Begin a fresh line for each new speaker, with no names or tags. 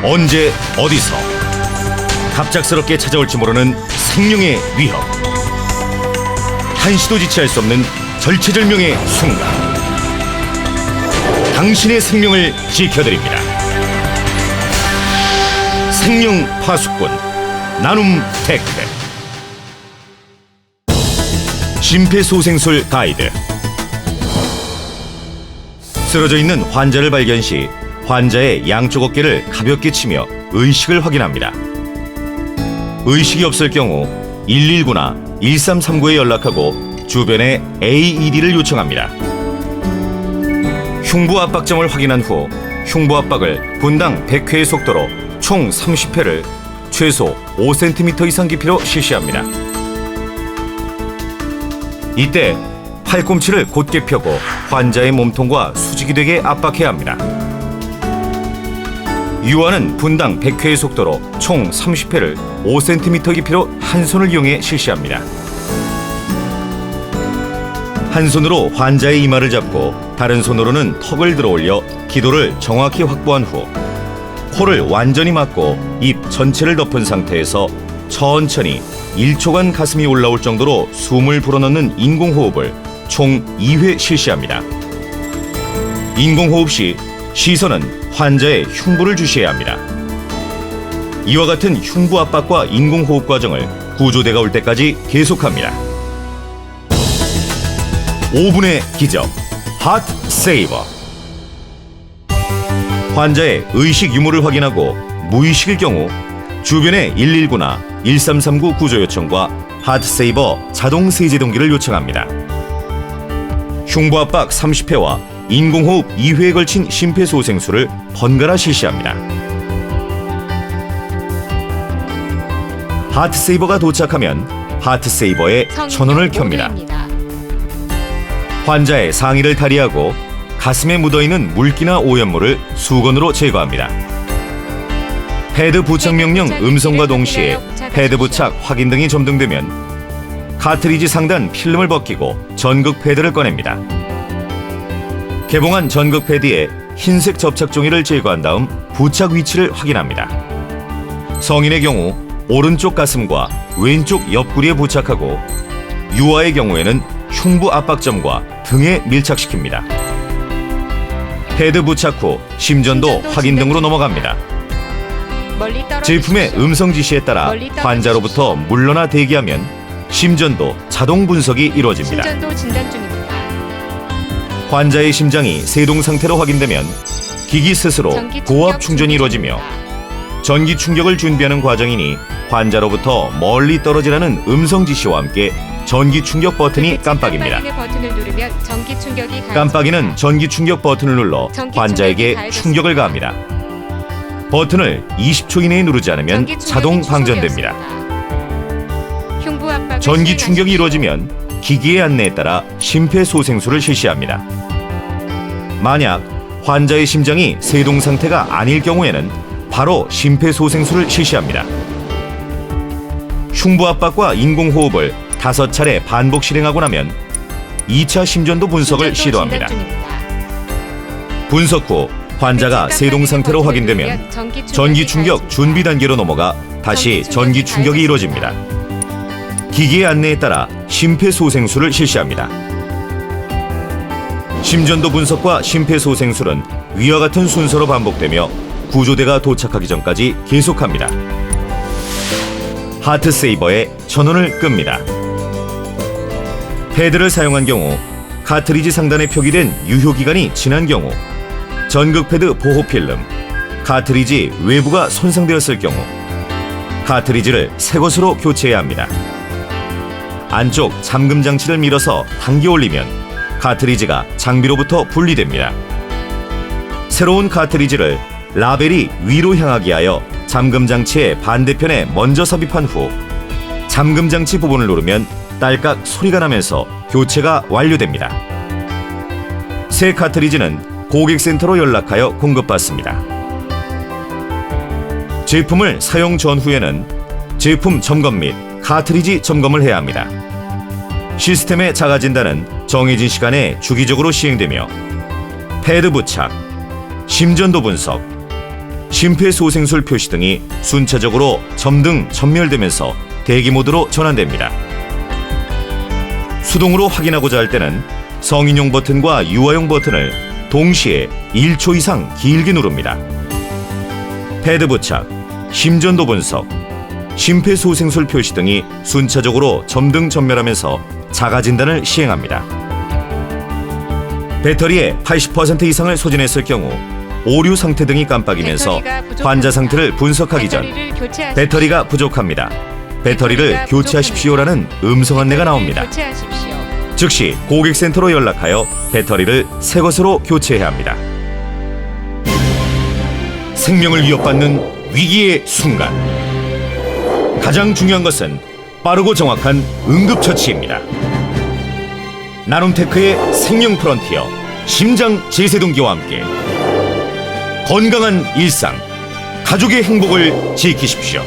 언제 어디서 갑작스럽게 찾아올지 모르는 생명의 위협. 한시도 지체할 수 없는 절체절명의 순간. 당신의 생명을 지켜드립니다. 생명 파수꾼 나눔 테크. 심폐소생술 가이드. 쓰러져 있는 환자를 발견 시 환자의 양쪽 어깨를 가볍게 치며 의식을 확인합니다. 의식이 없을 경우 119나 1339에 연락하고 주변에 AED를 요청합니다. 흉부 압박점을 확인한 후 흉부 압박을 분당 100회의 속도로 총 30회를 최소 5cm 이상 깊이로 실시합니다. 이때 팔꿈치를 곧게 펴고 환자의 몸통과 수직이 되게 압박해야 합니다. 유아는 분당 100회의 속도로 총 30회를 5cm 깊이로 한 손을 이용해 실시합니다. 한 손으로 환자의 이마를 잡고 다른 손으로는 턱을 들어 올려 기도를 정확히 확보한 후 코를 완전히 막고 입 전체를 덮은 상태에서 천천히 1초간 가슴이 올라올 정도로 숨을 불어넣는 인공호흡을 총 2회 실시합니다. 인공호흡 시 시선은 환자의 흉부를 주시해야 합니다. 이와 같은 흉부 압박과 인공호흡 과정을 구조대가 올 때까지 계속합니다. 5분의 기적 하트 세이버. 환자의 의식 유무를 확인하고 무의식일 경우 주변에 119나 1339 구조 요청과 하트 세이버 자동 세제동기를 요청합니다. 흉부 압박 30회와 인공호흡 2회에 걸친 심폐소생술을 번갈아 실시합니다. 하트세이버가 도착하면 하트세이버에 전원을 켭니다. 환자의 상의를 탈의하고 가슴에 묻어있는 물기나 오염물을 수건으로 제거합니다. 패드 부착 명령 음성과 동시에 패드 부착 확인 등이 점등되면 카트리지 상단 필름을 벗기고 전극 패드를 꺼냅니다. 개봉한 전극 패드에 흰색 접착 종이를 제거한 다음 부착 위치를 확인합니다. 성인의 경우 오른쪽 가슴과 왼쪽 옆구리에 부착하고 유아의 경우에는 흉부 압박점과 등에 밀착시킵니다. 패드 부착 후 심전도 확인 등으로 넘어갑니다. 제품의 음성 지시에 따라 환자로부터 물러나 대기하면 심전도 자동 분석이 이루어집니다.
심전도 진단 중입니다.
환자의 심장이 세동 상태로 확인되면 기기 스스로 고압 충전이 이루어지며 전기 충격을 준비하는 과정이니 환자로부터 멀리 떨어지라는 음성 지시와 함께 전기 충격 버튼이 깜빡입니다. 깜빡이는 전기 충격 버튼을 눌러 환자에게 충격을 가합니다. 버튼을 20초 이내에 누르지 않으면 자동 방전됩니다. 전기 충격이 이루어지면 기기의 안내에 따라 심폐소생술을 실시합니다. 만약 환자의 심장이 세동 상태가 아닐 경우에는 바로 심폐소생술을 실시합니다. 흉부 압박과 인공호흡을 5차례 반복 실행하고 나면 2차 심전도 분석을 시도합니다. 분석 후 환자가 세동 상태로 확인되면 전기 충격 준비 단계로 넘어가 다시 전기 충격이 이루어집니다. 기기의 안내에 따라 심폐소생술을 실시합니다. 심전도 분석과 심폐소생술은 위와 같은 순서로 반복되며 구조대가 도착하기 전까지 계속합니다. 하트세이버에 전원을 끕니다. 패드를 사용한 경우 카트리지 상단에 표기된 유효기간이 지난 경우 전극 패드 보호 필름, 카트리지 외부가 손상되었을 경우 카트리지를 새 것으로 교체해야 합니다. 안쪽 잠금 장치를 밀어서 당겨 올리면 카트리지가 장비로부터 분리됩니다. 새로운 카트리지를 라벨이 위로 향하게 하여 잠금 장치의 반대편에 먼저 삽입한 후 잠금 장치 부분을 누르면 딸깍 소리가 나면서 교체가 완료됩니다. 새 카트리지는 고객센터로 연락하여 공급받습니다. 제품을 사용 전후에는 제품 점검 및 카트리지 점검을 해야 합니다. 시스템의 자가 진단은 정해진 시간에 주기적으로 시행되며 패드 부착, 심전도 분석, 심폐소생술 표시 등이 순차적으로 점등 전멸되면서 대기 모드로 전환됩니다. 수동으로 확인하고자 할 때는 성인용 버튼과 유아용 버튼을 동시에 1초 이상 길게 누릅니다. 패드 부착, 심전도 분석, 심폐소생술 표시 등이 순차적으로 점등 전멸하면서 자가 진단을 시행합니다. 배터리의 80% 이상을 소진했을 경우 오류 상태 등이 깜빡이면서 환자 상태를 분석하기 전 배터리가 부족합니다. 배터리를 교체하십시오라는 음성 안내가 나옵니다. 즉시 고객센터로 연락하여 배터리를 새 것으로 교체해야 합니다. 생명을 위협받는 위기의 순간, 가장 중요한 것은 빠르고 정확한 응급처치입니다. 나눔테크의 생명 프론티어 심장 제세동기와 함께 건강한 일상, 가족의 행복을 지키십시오.